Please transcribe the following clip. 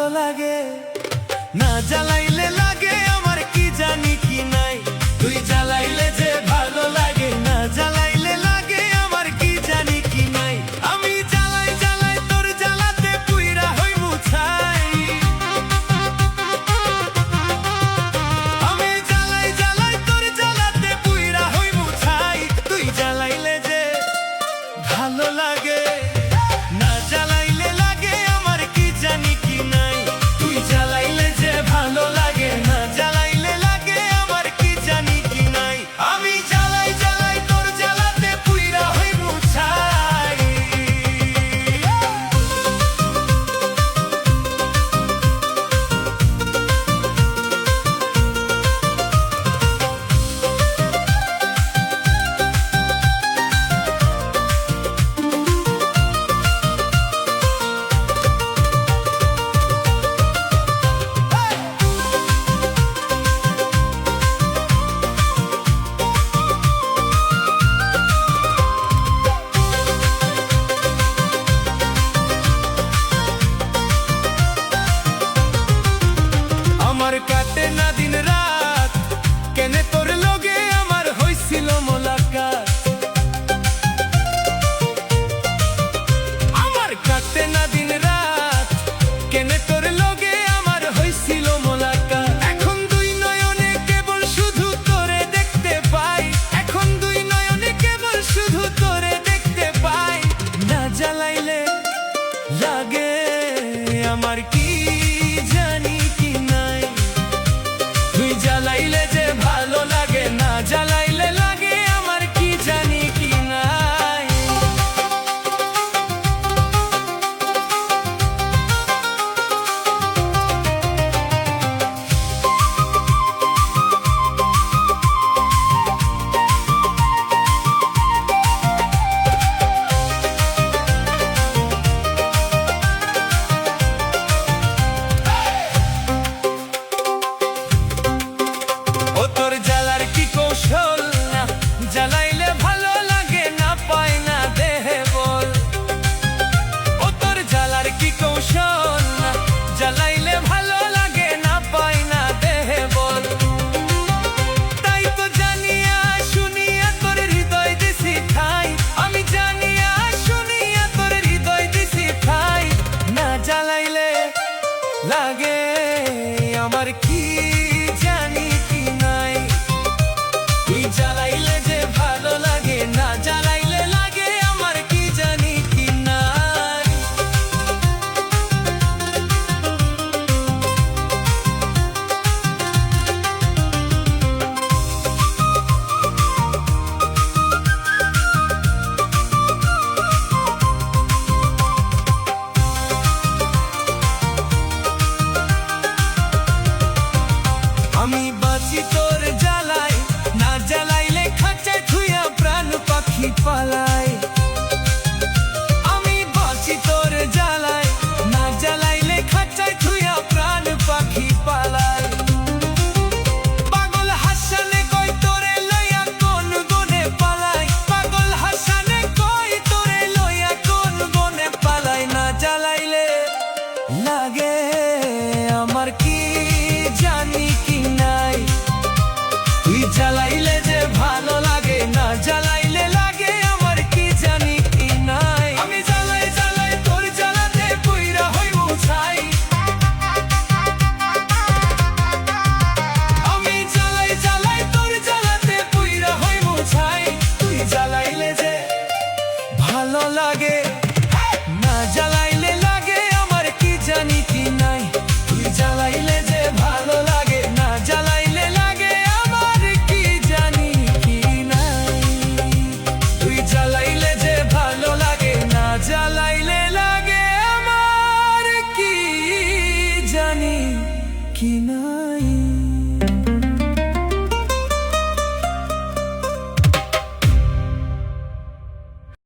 ভালো লাগে, না জ্বালাইলে লাগে আমার কি জানি কি নাই। তুই জ্বালাইলে যে ভালো লাগে, না জ্বালাইলে লাগে আমার কি জানি কি নাই। আমি জ্বালাই জ্বালাই তোর জ্বালাতে পুইরা হই মুছাই। আমি জ্বালাই জ্বালাই তোর জ্বালাতে পুইরা হই মুছাই। তুই জ্বালাইলে যে ভালো লাগে, না জ্বালাইলে লাগে আমার কি জানি কি নাই। তুই জ্বালাইলে যে ভালো লাগে, না জ্বালাইলে লাগে আমার কি জানি কি নাই। আমি জ্বালাই জ্বালাই তোর জ্বালাতে পুইরা হই মুছাই। আমার কাটে না দিন রাত, কেনে তোর লগে আমার হইছিল মোলাকাত। আমার কাটে না দিন রাত, কেনে তোর লগে আমার হইছিল মোলাকাত। এখন দুই নয়নে কেবল শুধু তোরে দেখতে পাই। এখন দুই নয়নে কেবল শুধু তোরে দেখতে পাই। না জ্বালাইলে লাগে আমার কি জানি কি নাই। তুই জ্বালাইলে যে ভালো লাগে, না জ্বালাইলে লাগে আমার কি জানি কি নাই। ও তোর জ্বালার কি কৌশল, না জ্বালাইলে ভালো লাগে, না পায় না দেহে বল। ও তোর জ্বালার কি কৌশল, না জ্বালাইলে ভালো লাগে, না পায় না দেহে বল। তাই তো জানিয়া শুনিয়া তোর হৃদয় দিছি ঠাই। আমি জানিয়া শুনিয়া তোর হৃদয় দিছি ঠাই। না জ্বালাইলে লাগে আমার কি জানি কি নাই। তুই জ্বালাইলে যে ভালো লাগে, না জ্বালাইলে লাগে আমার কি জানি কি নাই। আমি বাঁচি তোর জ্বালাই, না জ্বালাইলে খাঁচায় থুইয়া প্রাণ পাখি পালাই। আমি বাঁচি তোর জ্বালাই, না জ্বালাইলে খাঁচায় থুইয়া প্রাণ পাখি পালাই। পাগল হাসানে কই তোরে লইয়া কোন বনে পালাই। পাগল হাসানে কই তোরে লইয়া কোন বনে পালাই। না জ্বালাইলে লাগে আমার কি জানি কি নাই। তুই জ্বালাইলে যে ভালো লাগে, না জ্বালাইলে লাগে আমার কি জানি কি নাই। আমি জ্বালাই জ্বালাই তোর জ্বালাতে পুইরা হই মুছাই। আমি জ্বালাই জ্বালাই তোর জ্বালাতে পুইরা হই মুছাই। তুই জ্বালাইলে যে ভালো লাগে,